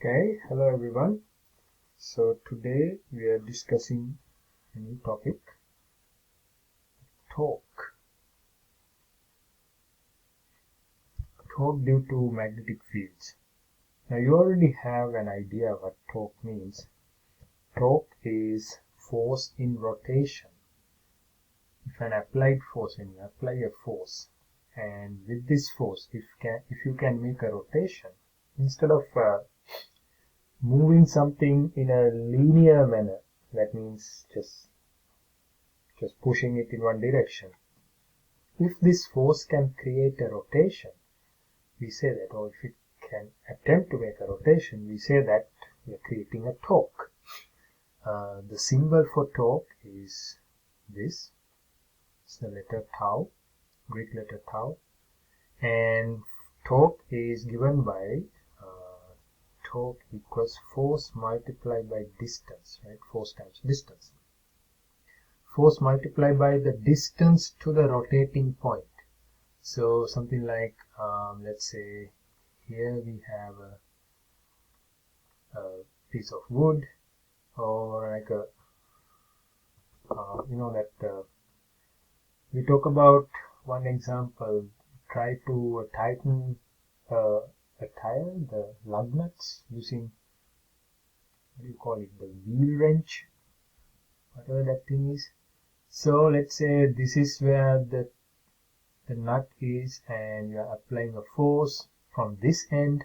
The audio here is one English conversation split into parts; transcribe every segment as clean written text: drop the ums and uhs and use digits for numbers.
Okay, hello everyone. So today we are discussing a new topic, torque. Torque due to magnetic fields. Now you already have an idea what torque means. Torque is force in rotation. If an applied force, when you apply a force, and with this force, if you can make a rotation, instead of moving something in a linear manner, that means just pushing it in one direction. If this force can create a rotation, we say that, or if it can attempt to make a rotation, we say that we are creating a torque. The symbol for torque is this. It's the letter tau, Greek letter tau, and torque is given by torque equals force multiplied by distance, right? Force times distance. Force multiplied by the distance to the rotating point. So something like, let's say here we have a piece of wood, or like a, we talk about one example, try to tighten a tire, the lug nuts, using, what do you call it, the wheel wrench, whatever that thing is. So let's say this is where the nut is, and you are applying a force from this end.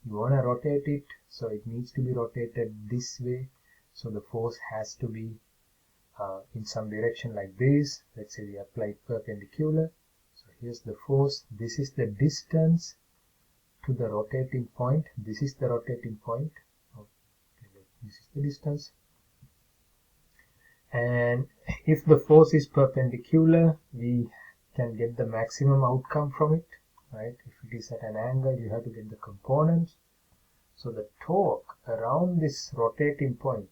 You want to rotate it, so it needs to be rotated this way, so the force has to be in some direction like this. Let's say we apply perpendicular, so here's the force, this is the distance to the rotating point, this is the rotating point, okay, this is the distance. And if the force is perpendicular, we can get the maximum outcome from it, right? If it is at an angle, you have to get the components. So the torque around this rotating point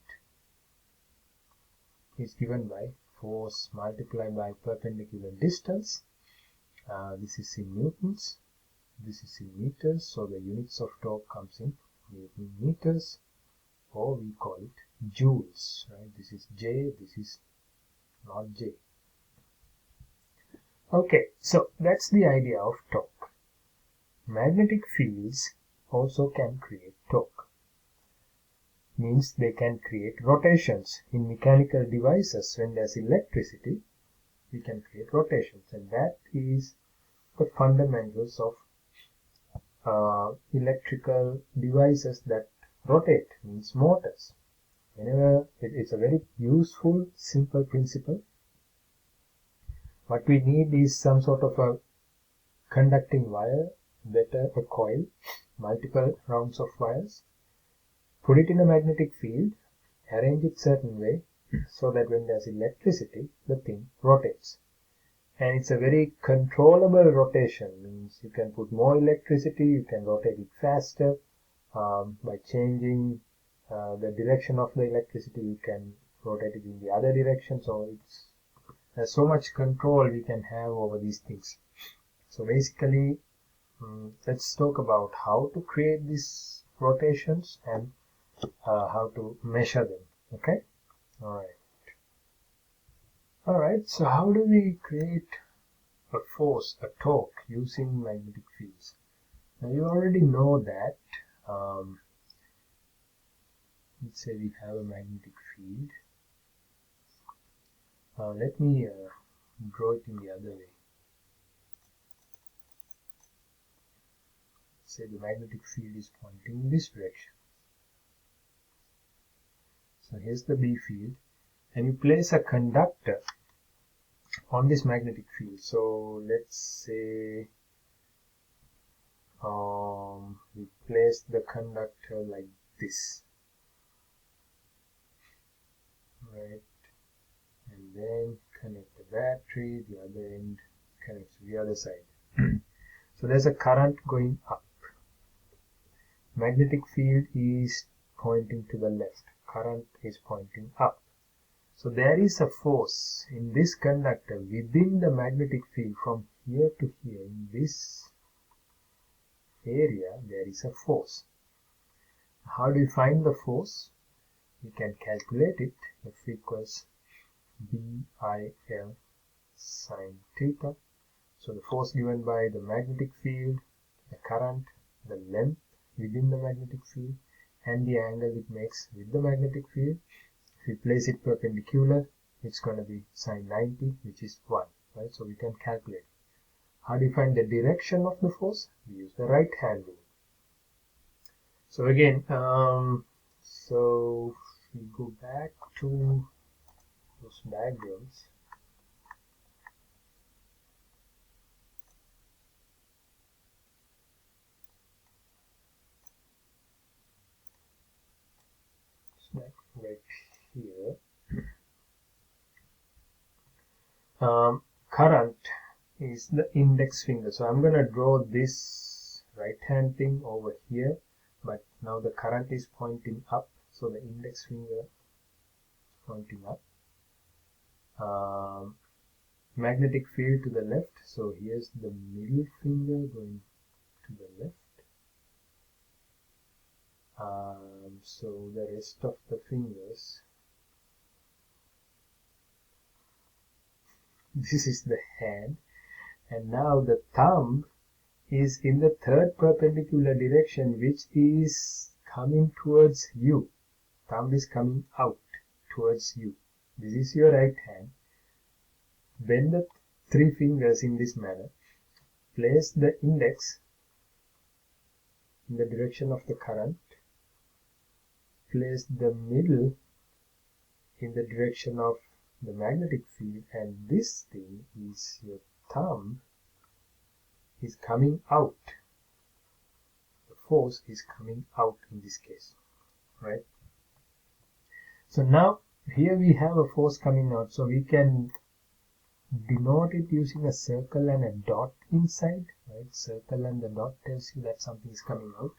is given by force multiplied by perpendicular distance. This is in newtons, this is in meters, so the units of torque comes in Newton meters, or we call it joules, right? This is J, this is not J. Okay, so that's the idea of torque. Magnetic fields also can create torque. Means they can create rotations. In mechanical devices, when there's electricity, we can create rotations, and that is the fundamentals of electrical devices that rotate, means motors. Whenever it's a very useful, simple principle. What we need is some sort of a conducting wire, better a coil, multiple rounds of wires, put it in a magnetic field, arrange it certain way so that when there's electricity, the thing rotates. And it's a very controllable rotation, means you can put more electricity, you can rotate it faster. By changing the direction of the electricity, you can rotate it in the other direction. So there's so much control we can have over these things. So basically, let's talk about how to create these rotations and how to measure them. Okay, all right, so how do we create a force, a torque, using magnetic fields? Now you already know that, let's say we have a magnetic field. Let me draw it in the other way. Say the magnetic field is pointing in this direction. So here's the B field, and you place a conductor on this magnetic field. So let's say we place the conductor like this, right? And then connect the battery, the other end connects to the other side. So there's a current going up. Magnetic field is pointing to the left, current is pointing up. So there is a force in this conductor within the magnetic field from here to here. In this area there is a force. How do you find the force? You can calculate it. F equals BIL sine theta. So the force given by the magnetic field, the current, the length within the magnetic field, and the angle it makes with the magnetic field. If we place it perpendicular, it's going to be sine 90, which is 1, right? So we can calculate. How do you find the direction of the force? We use the right hand rule. So again, so we go back to those diagrams. Back right here. Current is the index finger. So I'm going to draw this right hand thing over here, but now the current is pointing up, so the index finger is pointing up. Magnetic field to the left, so here's the middle finger going to the left. So the rest of the fingers, this is the hand, and now the thumb is in the third perpendicular direction, which is coming towards you. Thumb is coming out towards you. This is your right hand. Bend the three fingers in this manner. Place the index in the direction of the current. Place the middle in the direction of the magnetic field, and this thing is your thumb is coming out. The force is coming out in this case, right? So now here we have a force coming out, so we can denote it using a circle and a dot inside, right? Circle and the dot tells you that something is coming out.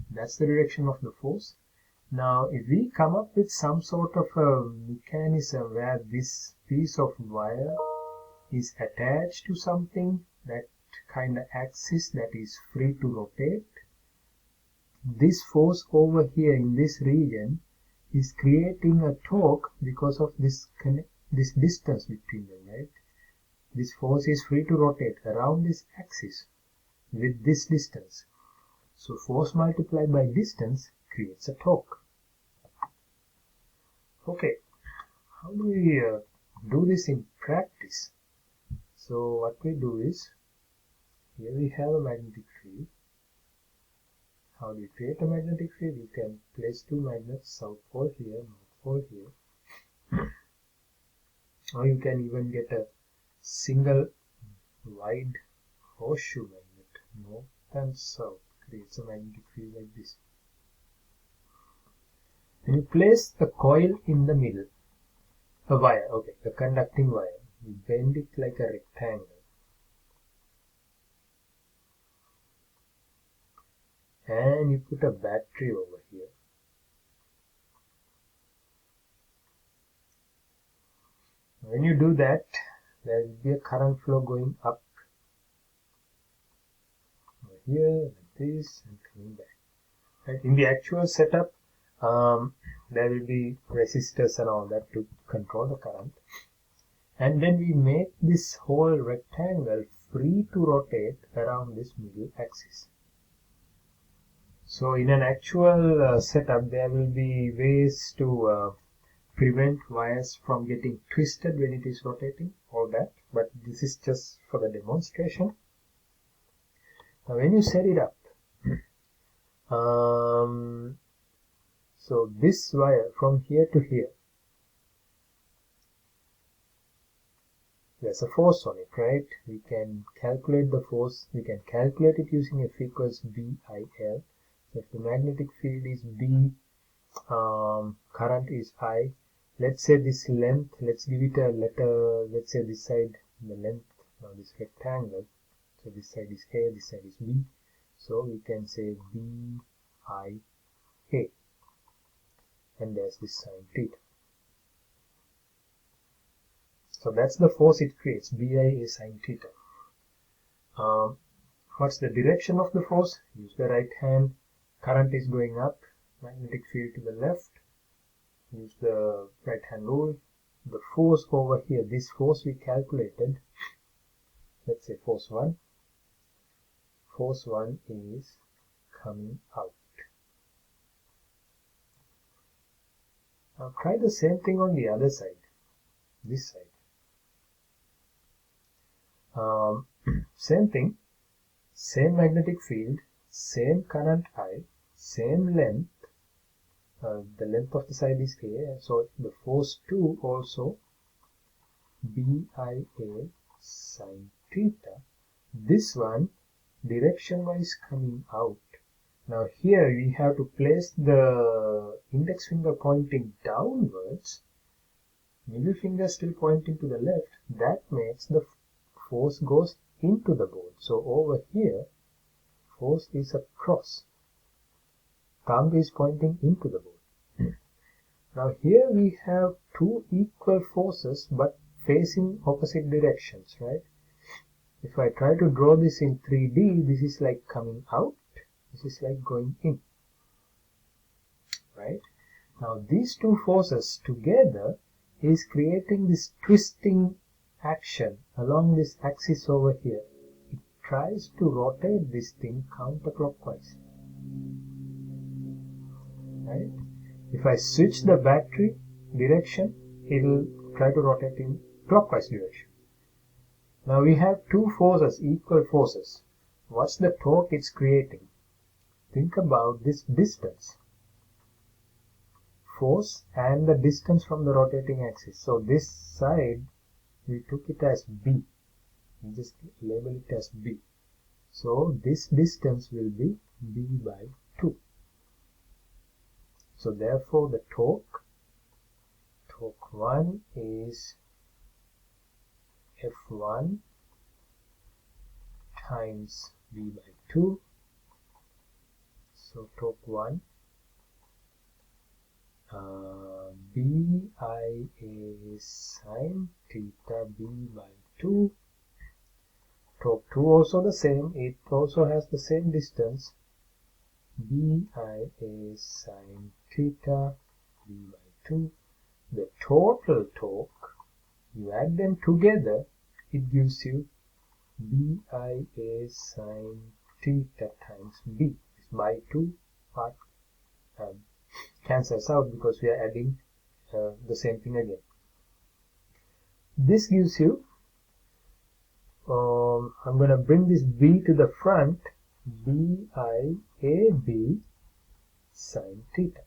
That's the direction of the force. Now if we come up with some sort of a mechanism where this piece of wire is attached to something, that kind of axis that is free to rotate, this force over here in this region is creating a torque because of this distance between them, right? This force is free to rotate around this axis with this distance. So force multiplied by distance creates a torque. Okay, how do we do this in practice? So what we do is, here we have a magnetic field. How do you create a magnetic field? You can place two magnets, south pole here, north pole here. Or you can even get a single wide horseshoe magnet, north and south, creates a magnetic field like this. Then you place a coil in the middle, a wire, okay, a conducting wire. You bend it like a rectangle. And you put a battery over here. When you do that, there will be a current flow going up over here, like this, and coming back. Right? In the actual setup, there will be resistors and all that to control the current. And then we make this whole rectangle free to rotate around this middle axis. So in an actual setup, there will be ways to prevent wires from getting twisted when it is rotating, all that, but this is just for the demonstration. Now when you set it up, so this wire from here to here, there's a force on it, right? We can calculate the force. We can calculate it using F equals BIL. So if the magnetic field is B, current is I. Let's say this length, let's give it a letter, let's say this side, the length, now this rectangle. So this side is A, this side is B. So we can say BIA. And there's this sine theta. So that's the force it creates, BIA sine theta. What's the direction of the force? Use the right hand. Current is going up. magnetic field to the left, use the right hand rule. The force over here, this force we calculated, let's say force 1 is coming out. Now try the same thing on the other side, this side. Same thing, same magnetic field, same current I, same length. The length of the side is A, so the force 2 also BIA sine theta. This one direction wise coming out. Now here we have to place the index finger pointing downwards, middle finger still pointing to the left. That makes the force goes into the board. So over here force is across, thumb is pointing into the board. Now here we have two equal forces but facing opposite directions, right? If I try to draw this in 3D, this is like coming out, this is like going in, right? Now these two forces together is creating this twisting action along this axis over here. It tries to rotate this thing counterclockwise, right? If I switch the battery direction, it will try to rotate in clockwise direction. Now we have two forces, equal forces. What's the torque it's creating? Think about this distance, force and the distance from the rotating axis. So this side we took it as B, we just label it as B. So this distance will be B by 2. So therefore the torque 1 is F1 times B by 2. So torque 1 BIA sine theta B by 2. Torque 2 also the same, it also has the same distance, BIA sine theta B by 2. The total torque, you add them together, it gives you BIA sine theta times B. This by 2 part cancels out because we are adding the same thing again. This gives you, I'm going to bring this B to the front, BIAB sine theta.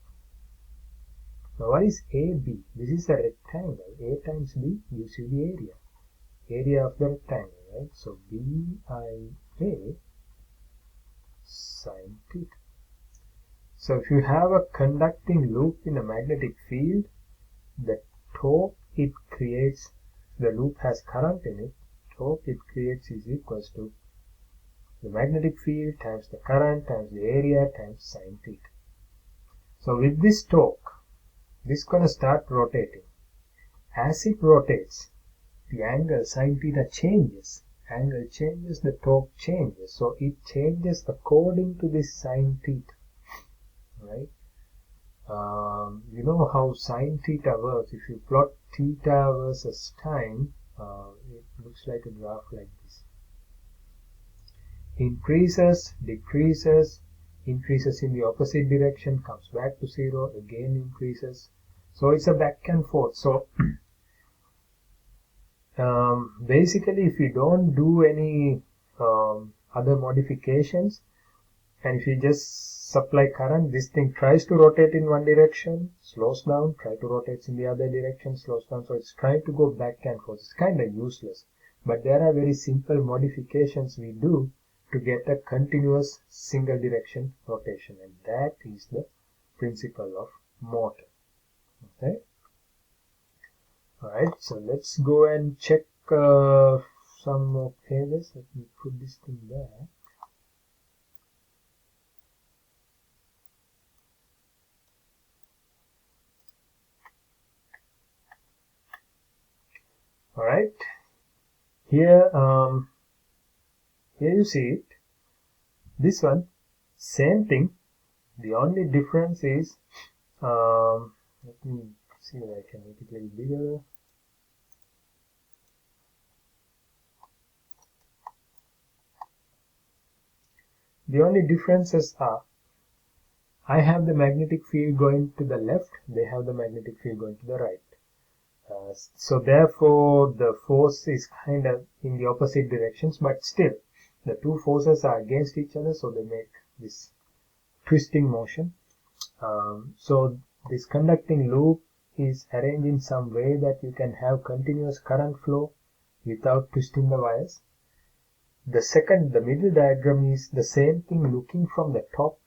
Now what is AB? This is a rectangle. A times B gives you the area of the rectangle, right? So BIA sine theta. So if you have a conducting loop in a magnetic field, the torque it creates, the loop has current in it, torque it creates is equals to the magnetic field times the current times the area times sine theta. So with this torque, this is going to start rotating. As it rotates, the angle sine theta changes. Angle changes, the torque changes. So it changes according to this sine theta, right? You know how sine theta works. If you plot theta versus time, it looks like a graph like this. Increases, decreases, increases in the opposite direction, comes back to 0, again increases. So it's a back and forth. So basically if you don't do any other modifications, and if you just supply current, this thing tries to rotate in one direction, slows down, try to rotate in the other direction, slows down. So it's trying to go back and forth. It's kind of useless. But there are very simple modifications we do to get a continuous single direction rotation, and that is the principle of motor. Okay. Alright, so let's go and check some more pages. Let me put this thing there. Alright, here you see it. This one, same thing, The only difference is, let me see if I can make it a little bigger. The only differences are, I have the magnetic field going to the left, they have the magnetic field going to the right. So therefore the force is kind of in the opposite directions, but still the two forces are against each other, so they make this twisting motion. So this conducting loop is arranged in some way that you can have continuous current flow without twisting the wires. The middle diagram is the same thing looking from the top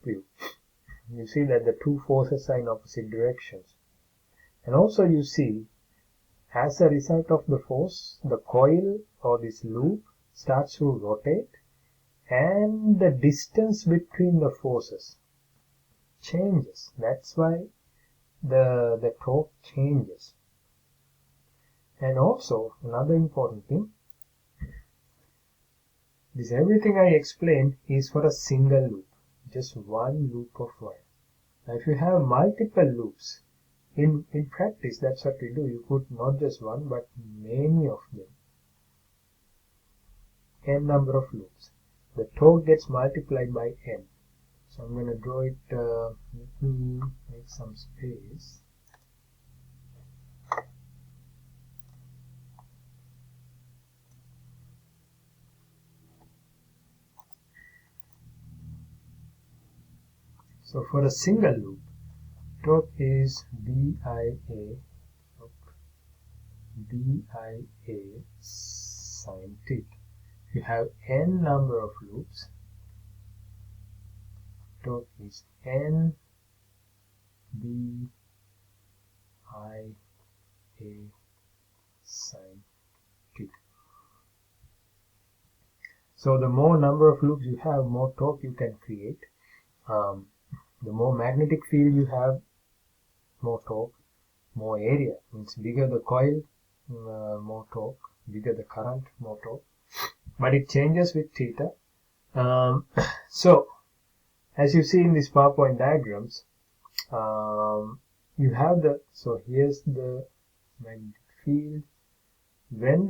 view. You see that the two forces are in opposite directions. And also you see, as a result of the force, the coil or this loop starts to rotate, and the distance between the forces changes. That's why the torque changes. And also another important thing, this everything I explained is for a single loop, just one loop of wire. Now if you have multiple loops, in practice that's what we do. You put not just one but many of them, n number of loops. The torque gets multiplied by n. So I'm going to draw it, let me make some space. So for a single loop, torque is BIA sine theta. If you have n number of loops, torque is n BIA sine theta. So the more number of loops you have, more torque you can create. The more magnetic field you have, more torque. More area means bigger the coil, more torque. Bigger the current, more torque. But it changes with theta. So as you see in these PowerPoint diagrams, you have so here's the magnetic field. When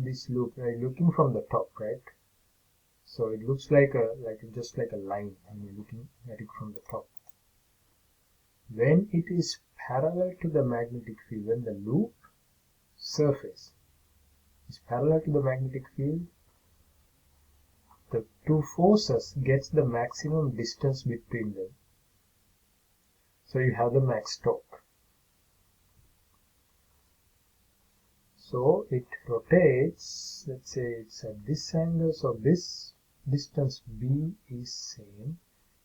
this loop, looking from the top, right? So it looks just like a line when you're looking at it from the top. When it is parallel to the magnetic field, when the loop surface is parallel to the magnetic field, the two forces gets the maximum distance between them. So you have the max torque. So it rotates, let's say it's at this angle, so this distance B is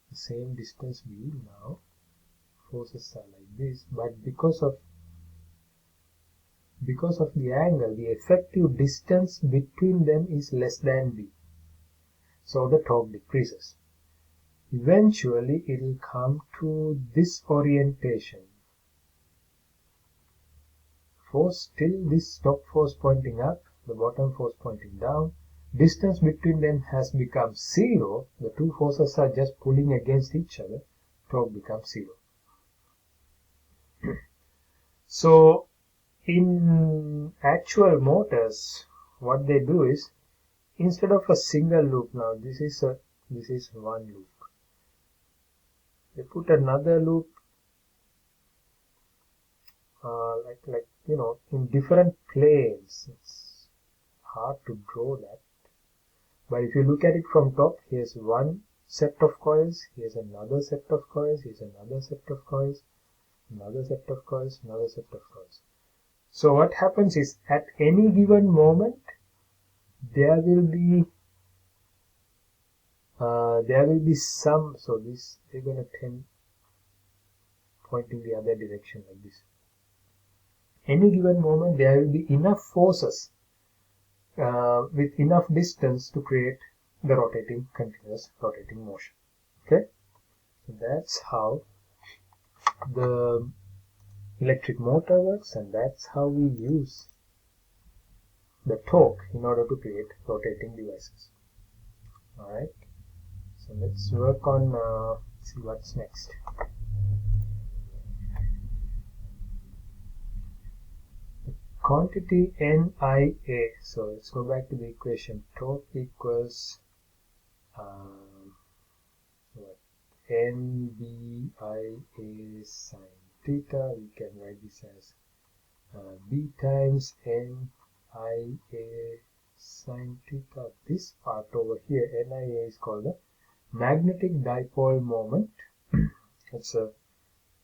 the same distance B. Now forces are like this, but because of the angle, the effective distance between them is less than B. So the torque decreases. Eventually it will come to this orientation. Force till this top force pointing up, the bottom force pointing down. Distance between them has become zero. The two forces are just pulling against each other. Torque becomes zero. So in actual motors, what they do is, instead of a single loop, now this is one loop, they put another loop in different planes. It's hard to draw that, but if you look at it from top, here's one set of coils, here's another set of coils, here's another set of coils, another set of coils, another set of coils. So what happens is, at any given moment there will be some, so this, they're going to tend pointing the other direction like this. Any given moment there will be enough forces with enough distance to create the continuous rotating motion. Okay, so that's how the electric motor works, and that's how we use the torque in order to create rotating devices. Alright, So let's work on see what's next. Quantity NIA. So let's go back to the equation. Torque equals what? NBIA sine theta. We can write this as B times NIA sine theta. This part over here, NIA, is called the magnetic dipole moment. It's a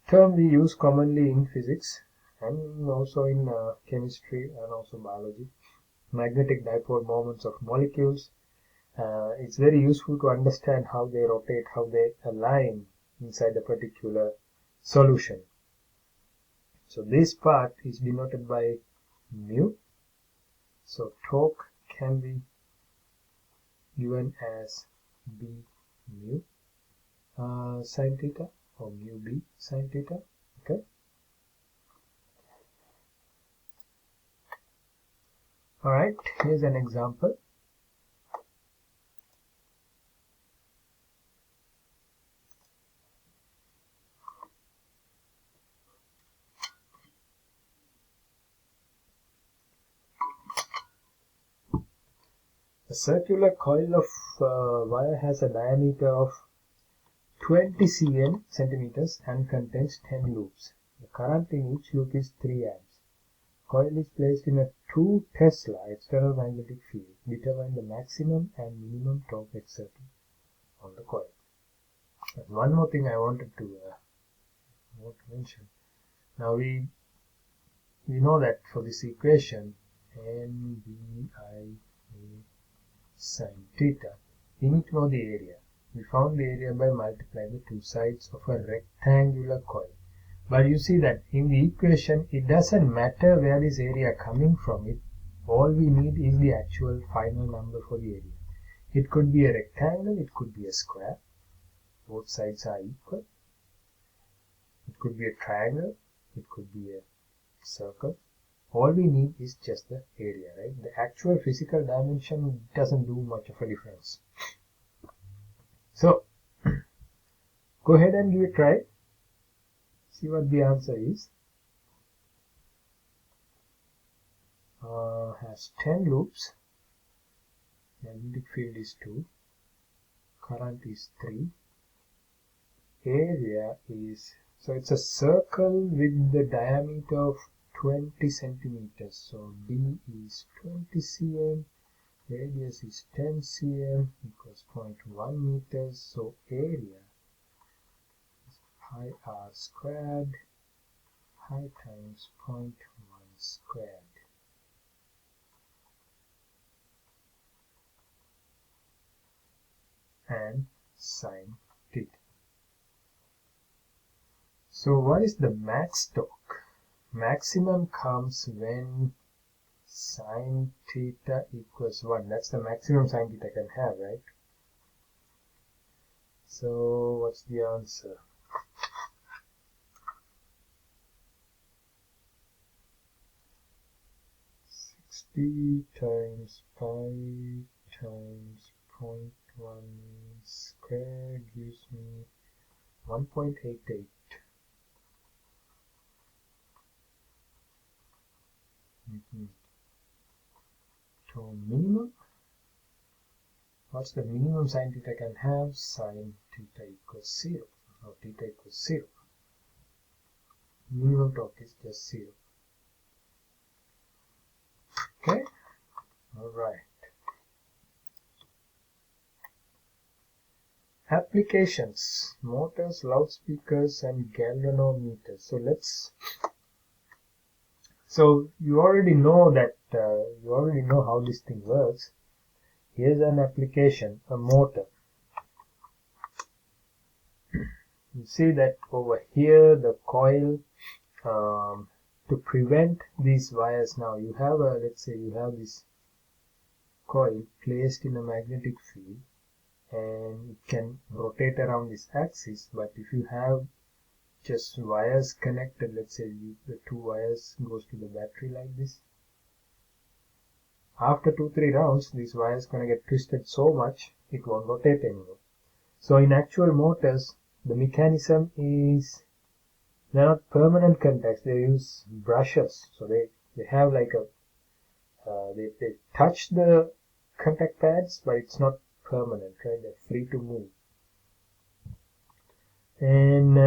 term we use commonly in physics and also in chemistry and also biology. Magnetic dipole moments of molecules. It's very useful to understand how they rotate, how they align inside a particular solution. So this part is denoted by mu. So torque can be given as B mu sine theta or mu B sine theta. Okay. Alright, here's an example. A circular coil of wire has a diameter of 20 centimeters and contains 10 loops. The current in each loop is 3 amps. Coil is placed in a 2 Tesla external magnetic field. Determine the maximum and minimum torque exerted on the coil. And one more thing I wanted to mention. Now we know that for this equation NBIA sine theta, we need to know the area. We found the area by multiplying the two sides of a rectangular coil. But you see that in the equation, it doesn't matter where this area coming from. All we need is the actual final number for the area. It could be a rectangle, it could be a square. Both sides are equal. It could be a triangle, it could be a circle. All we need is just the area, right? The actual physical dimension doesn't do much of a difference. So, go ahead and give it a try. See what the answer is. Has 10 loops. Magnetic field is 2. Current is 3. Area is, so it's a circle with the diameter of 20 centimeters. So D is 20 cm. Radius is 10 cm equals 0.1 meters. So area is pi r squared. Pi times 0.1 squared. And sine theta. So what is the max torque? Maximum comes when sine theta equals 1. That's the maximum sine theta can have, right? So what's the answer? Times pi times 0.1 squared gives me 1.88. So minimum, what's the minimum sine theta can have? Sine theta equals 0, or theta equals 0. Minimum torque is just 0. Okay, alright. Applications: motors, loudspeakers, and galvanometers. So you already know that you already know how this thing works. Here's an application, a motor. You see that over here the coil, to prevent these wires, now you have let's say you have this coil placed in a magnetic field and it can rotate around this axis, but if you have just wires connected, let's say the two wires goes to the battery like this, after 2-3 rounds these wires gonna get twisted so much it won't rotate anymore. So in actual motors, the mechanism is, they're not permanent contacts, they use brushes. So they have like a, they touch the contact pads, but it's not permanent, right? They're free to move. And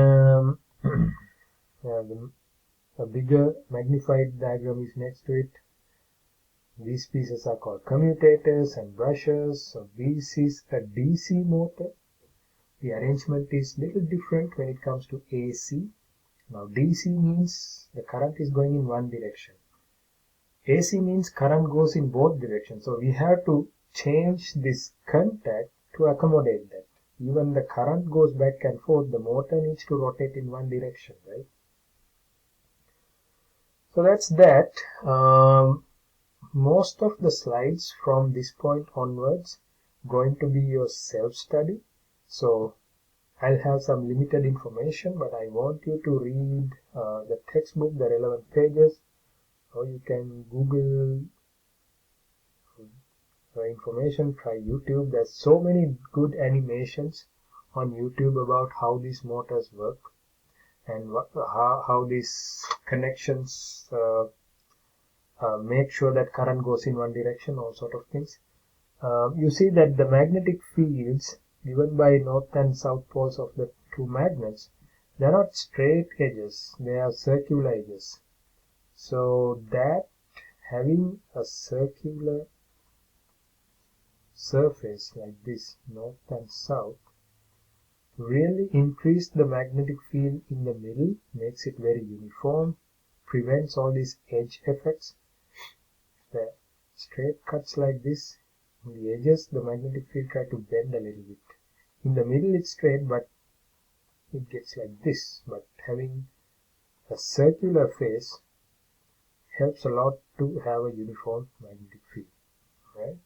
a bigger magnified diagram is next to it. These pieces are called commutators and brushes. So this is a DC motor. The arrangement is little different when it comes to AC. Now DC means the current is going in one direction. AC means current goes in both directions. So we have to change this contact to accommodate that. Even the current goes back and forth, the motor needs to rotate in one direction, right? So that's that. Most of the slides from this point onwards going to be your self-study. So I'll have some limited information, but I want you to read the textbook, the relevant pages, or you can Google information, try YouTube. There's so many good animations on YouTube about how these motors work and how these connections make sure that current goes in one direction, all sort of things. You see that the magnetic fields given by north and south poles of the two magnets, they're not straight edges, they are circular edges. So that having a circular surface like this, north and south, really increase the magnetic field in the middle, makes it very uniform, prevents all these edge effects. The straight cuts like this, on the edges the magnetic field try to bend a little bit. In the middle it's straight, but it gets like this. But having a circular face helps a lot to have a uniform magnetic field, right?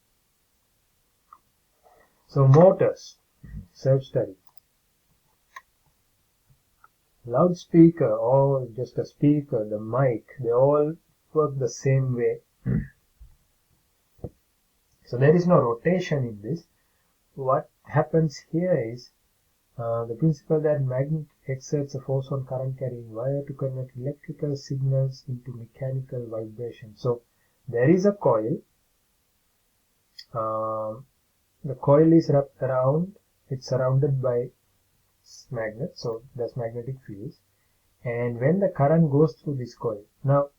So motors, self-study. Loudspeaker or just a speaker, the mic, they all work the same way. So there is no rotation in this. What happens here is the principle that magnet exerts a force on current carrying wire to convert electrical signals into mechanical vibration. So there is a coil. The coil is wrapped around, it's surrounded by magnets, so there's magnetic fields. And when the current goes through this coil, now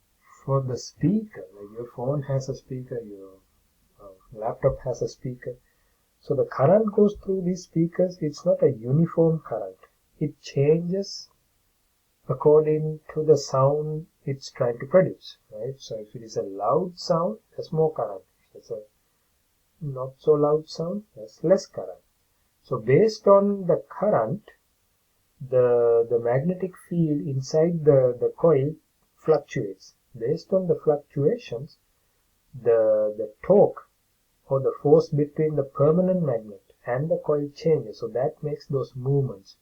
for the speaker, like your phone has a speaker, your laptop has a speaker, so the current goes through these speakers. It's not a uniform current, it changes according to the sound it's trying to produce, right? So if it is a loud sound, there's more current. If it's a not so loud sound, there's less current. So based on the current, the magnetic field inside the coil fluctuates. Based on the fluctuations, the torque or the force between the permanent magnet and the coil changes. So that makes those movements.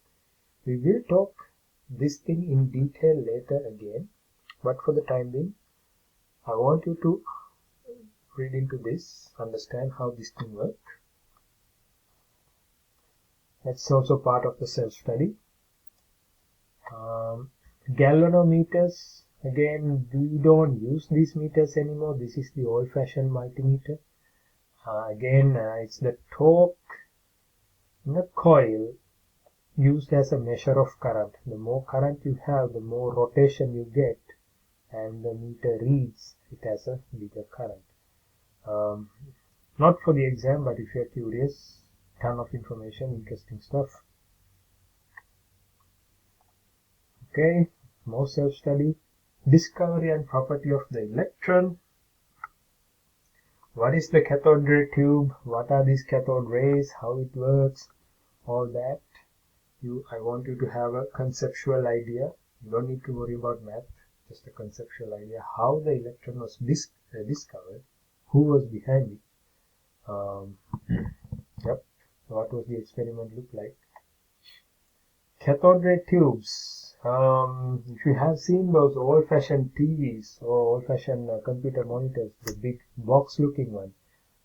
We will talk this thing in detail later again, but for the time being, I want you to read into this, understand how this thing works. That's also part of the self-study. Galvanometers, again, we don't use these meters anymore. This is the old-fashioned multimeter. It's the torque in the coil used as a measure of current. The more current you have, the more rotation you get, and the meter reads it as a bigger current. Not for the exam, but if you're curious, ton of information, interesting stuff. Okay, more self-study. Discovery and property of the electron. What is the cathode ray tube? What are these cathode rays? How it works? All that. I want you to have a conceptual idea. You don't need to worry about math. Just a conceptual idea. How the electron was discovered. Who was behind it? Yep. What was the experiment look like? Cathode ray tubes. If you have seen those old-fashioned TVs or old-fashioned computer monitors, the big box-looking one,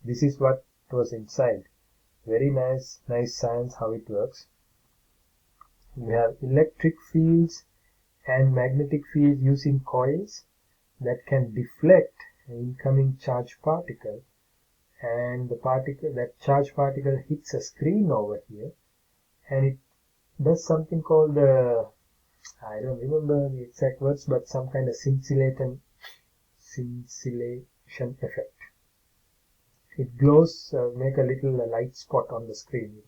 this is what was inside. Very nice science how it works. We have electric fields and magnetic fields using coils that can deflect an incoming charged particle, and that charged particle hits a screen over here, and it does something called I don't remember the exact words, but some kind of scintillation effect. It glows, make a little light spot on the screen.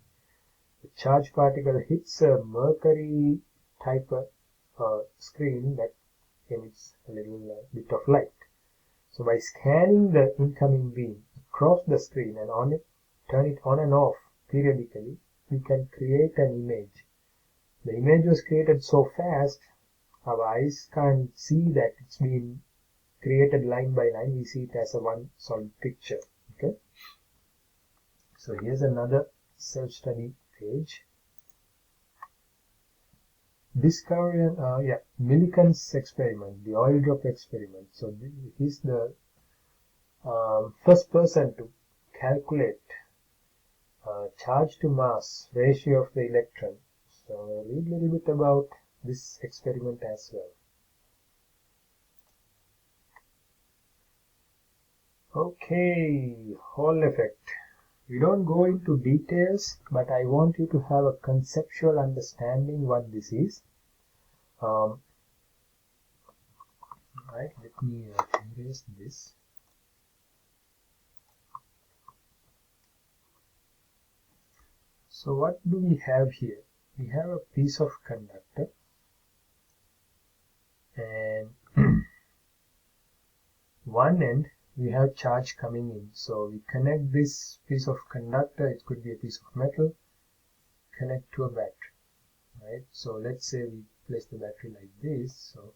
The charged particle hits a mercury type screen that emits a little bit of light. So by scanning the incoming beam across the screen and turn it on and off periodically, we can create an image. The image was created so fast, our eyes can't see that it's been created line by line. We see it as a one solid picture. Okay. So here's another self-study page. Discovery and Millikan's experiment, the oil drop experiment. So he's the first person to calculate charge to mass ratio of the electron. So read a little bit about this experiment as well. Okay, Hall effect. We don't go into details, but I want you to have a conceptual understanding what this is. Right, let me erase this. So what do we have here? We have a piece of conductor, and one end we have charge coming in. So we connect this piece of conductor, it could be a piece of metal, connect to a battery, right? So let's say we place the battery like this. So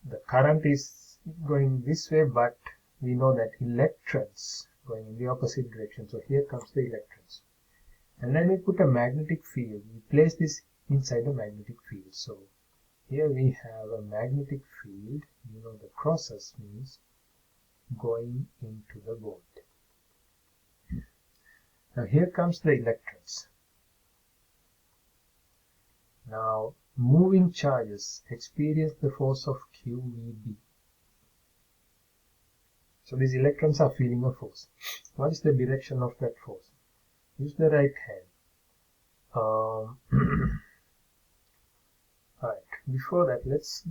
the current is going this way, but we know that electrons going in the opposite direction. So here comes the electrons. And then we put a magnetic field. We place this inside the magnetic field. So here we have a magnetic field. You know, the crosses means going into the board. Now here comes the electrons. Now moving charges experience the force of QVB. So these electrons are feeling a force. What is the direction of that force? Use the right hand. Alright, before that let's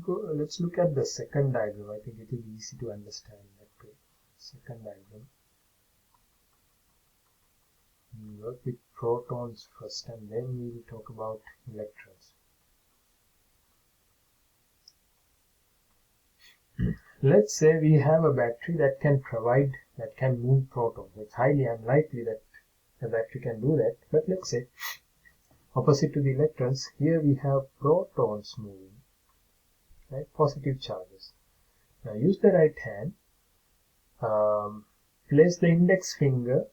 look at the second diagram. I think it will be easy to understand that way. Second diagram. We work with protons first, and then we will talk about electrons. Let's say we have a battery that can move protons. It's highly unlikely that a battery can do that, but let's say opposite to the electrons, here we have protons moving, right? Positive charges. Now use the right hand, place the index finger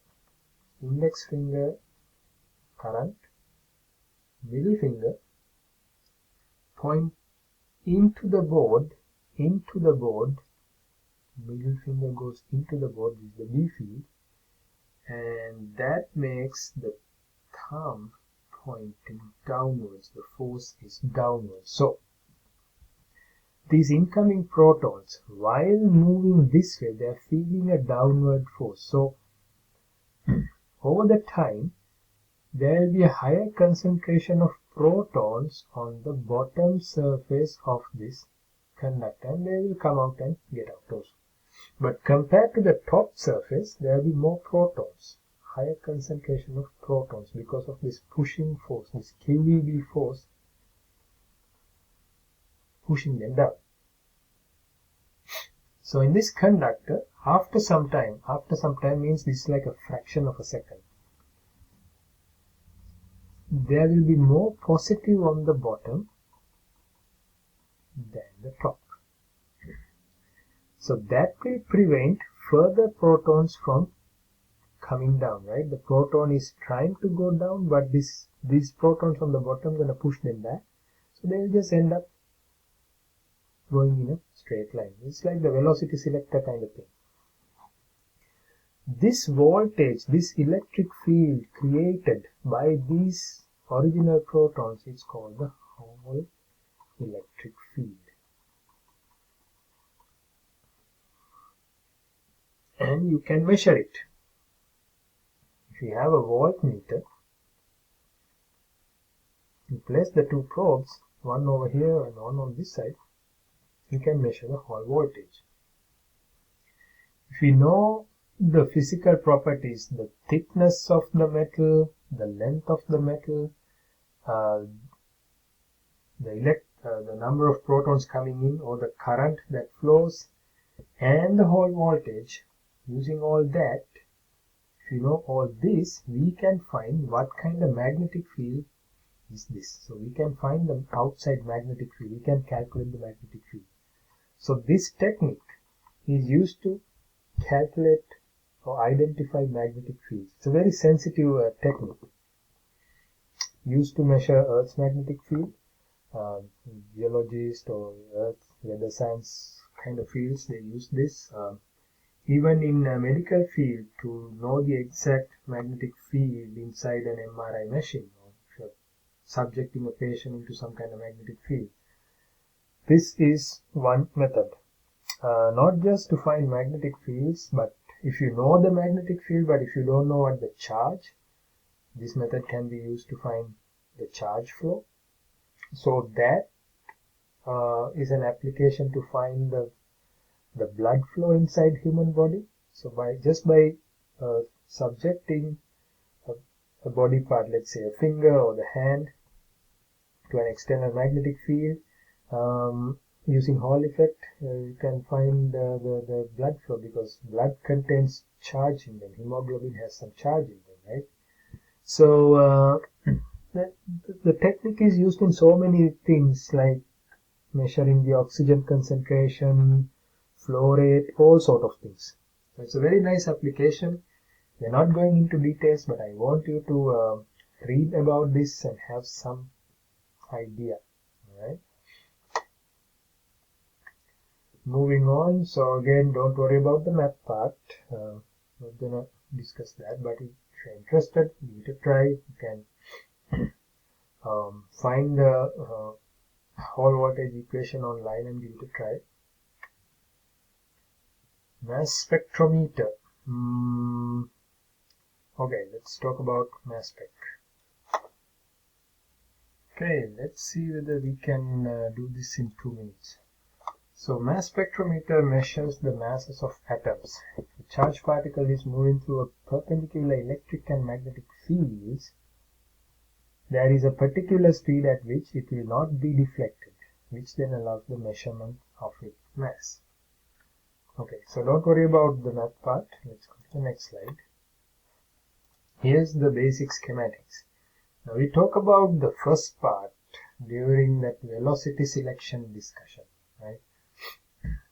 current, middle finger, point into the board, middle finger goes into the board, this is the B field, and that makes the thumb pointing downwards. The force is downwards. So these incoming protons, while moving this way, they are feeling a downward force. So over the time, there will be a higher concentration of protons on the bottom surface of this conductor, and they will come out and get out also. But compared to the top surface, there will be more protons, higher concentration of protons because of this pushing force, this QVB force pushing them down. So in this conductor, after some time means this is like a fraction of a second, there will be more positive on the bottom than the top. So that will prevent further protons from coming down, right? The proton is trying to go down, but these protons on the bottom are going to push them back. So they will just end up going in a straight line. It's like the velocity selector kind of thing. this voltage, this electric field created by these original protons is called the Hall electric field. And you can measure it. If you have a voltmeter, you place the two probes, one over here and one on this side, you can measure the Hall voltage. If we know the physical properties, the thickness of the metal, the length of the metal, the number of protons coming in or the current that flows, and the Hall voltage, using all that, if you know all this, we can find what kind of magnetic field is this. So we can find the outside magnetic field. We can calculate the magnetic field. So this technique is used to calculate or identify magnetic fields. It's a very sensitive technique used to measure Earth's magnetic field. Geologists or Earth weather science kind of fields, they use this. Even in a medical field, to know the exact magnetic field inside an MRI machine, or if you're subjecting a patient into some kind of magnetic field. This is one method. Not just to find magnetic fields, but if you know the magnetic field, but if you don't know what the charge, this method can be used to find the charge flow. So that is an application to find the blood flow inside human body. So by subjecting a body part, let's say a finger or the hand, to an external magnetic field, using Hall effect, you can find the blood flow, because blood contains charge in them. Hemoglobin has some charge in them, right? So the technique is used in so many things, like measuring the oxygen concentration, flow rate, all sort of things. So it's a very nice application. We're not going into details, but I want you to read about this and have some idea. All right. Moving on. So again, don't worry about the math part. Not gonna discuss that, but if you're interested, give it a try. You can find the Hall voltage equation online and give it a try. Mass spectrometer. Okay, let's talk about mass spec. Okay, let's see whether we can do this in 2 minutes. So mass spectrometer measures the masses of atoms. If a charged particle is moving through a perpendicular electric and magnetic fields, there is a particular speed at which it will not be deflected, which then allows the measurement of its mass. Okay, so don't worry about the math part. Let's go to the next slide. Here's the basic schematics. Now we talk about the first part during that velocity selection discussion, right?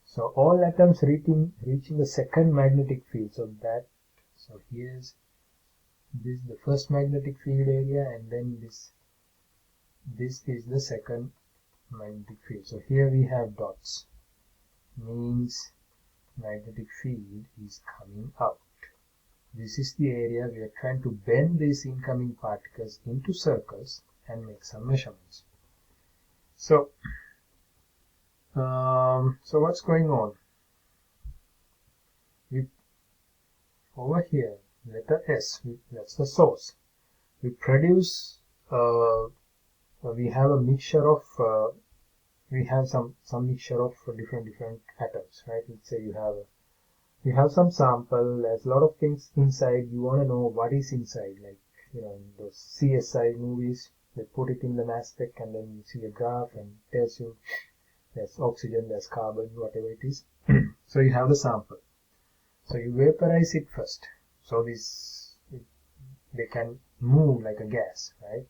So all atoms reaching the second magnetic field. So here's this the first magnetic field area, and then this is the second magnetic field. So here we have dots, means magnetic field is coming out. This is the area we are trying to bend these incoming particles into circles and make some measurements. So what's going on? Over here, letter S, that's the source. We produce, we have a mixture of, we have some mixture of different atoms, right? Let's say you have some sample. There's a lot of things inside. You want to know what is inside, like, you know, in those CSI movies, they put it in the mass spec and then you see a graph and it tells you there's oxygen, there's carbon, whatever it is. So you have the sample. So you vaporize it first. So they can move like a gas, right?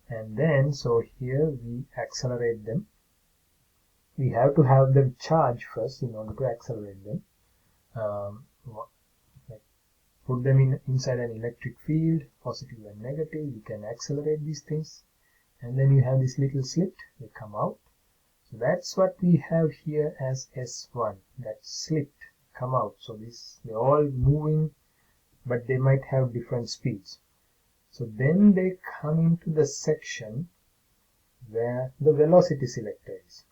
And then, so here we accelerate them. We have to have them charged first in order to accelerate them. Like put them inside an electric field, positive and negative. You can accelerate these things, and then you have this little slit. They come out. So that's what we have here as S1. That slit come out. So they're all moving, but they might have different speeds. So then they come into the section where the velocity selector is.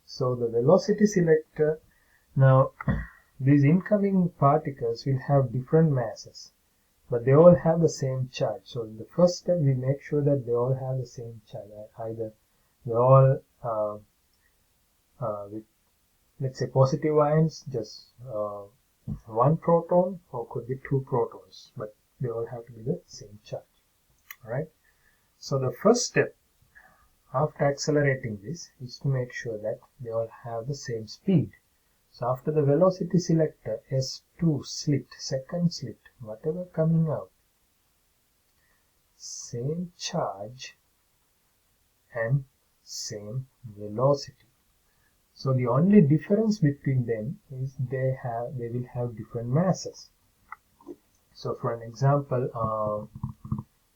So the velocity selector, now these incoming particles will have different masses, but they all have the same charge. So in the first step, we make sure that they all have the same charge. Either they're all with, let's say, positive ions, just one proton, or could be two protons, but they all have to be the same charge. All right. So the first step after accelerating this is to make sure that they all have the same speed. So after the velocity selector, S2 slit, second slit, whatever coming out, same charge and same velocity. So the only difference between them is they will have different masses. So for an example,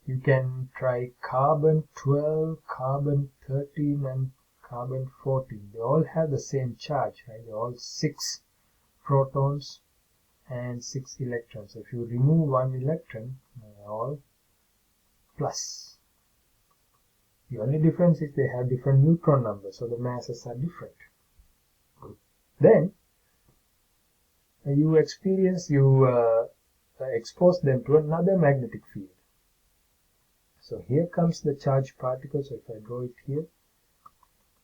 you can try carbon 12, carbon 13 and carbon 14. They all have the same charge, right? They're all 6 protons and 6 electrons. So if you remove one electron, they're all plus. The only difference is they have different neutron numbers, so the masses are different. Then you expose them to another magnetic field. So here comes the charged particle. So if I draw it here,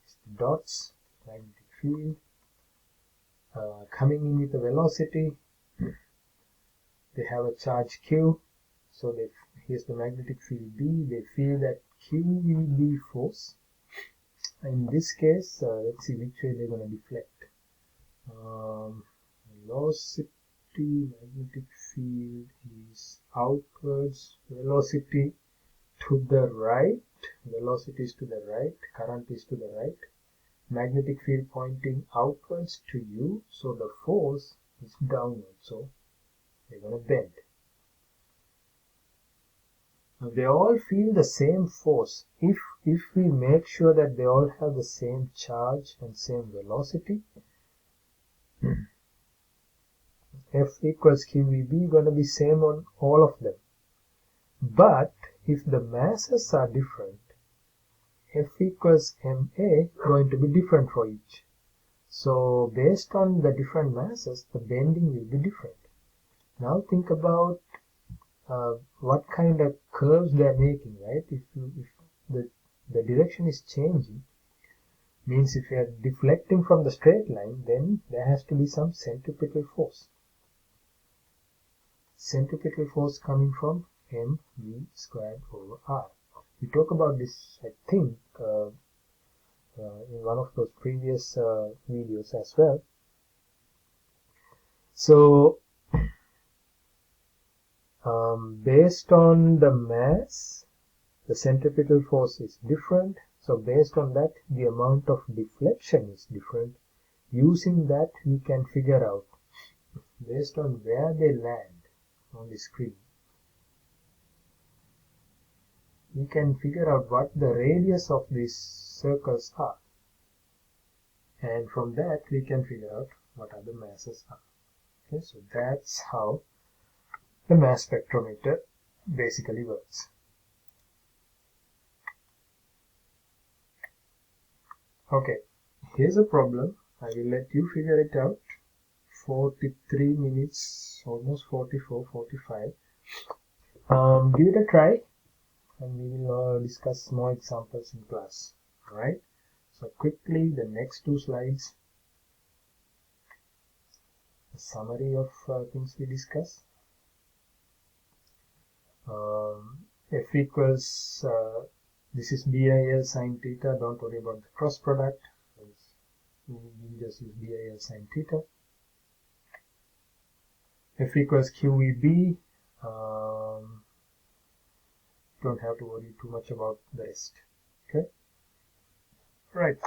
it's the dots, magnetic field, coming in with the velocity. They have a charge Q. So here's the magnetic field B. They feel that QVB force. In this case, let's see which way they're going to deflect. Velocity, magnetic field is outwards, velocity to the right, velocity is to the right, current is to the right, magnetic field pointing outwards to you, so the force is downward, so they're going to bend. Now they all feel the same force. If we make sure that they all have the same charge and same velocity, F equals QVB going to be same on all of them. But if the masses are different, F equals MA going to be different for each. So based on the different masses, the bending will be different. Now think about what kind of curves they are making, right? If the direction is changing, means if you are deflecting from the straight line, then there has to be some centripetal force. Centripetal force coming from mv squared over r. We talk about this, I think, in one of those previous videos as well. So based on the mass, the centripetal force is different. So based on that, the amount of deflection is different. Using that, we can figure out, based on where they land on the screen, we can figure out what the radius of these circles are. And from that, we can figure out what are the masses are. Okay, so that's how the mass spectrometer basically works. Okay, here's a problem. I will let you figure it out. 43 minutes, almost 44, 45. Give it a try, and we will discuss more examples in class. Alright, so quickly, the next 2 slides, a summary of things we discussed. F equals, this is BIL sine theta. Don't worry about the cross product. We just use BIL sine theta. F equals QVB. Don't have to worry too much about the rest. Okay. Right.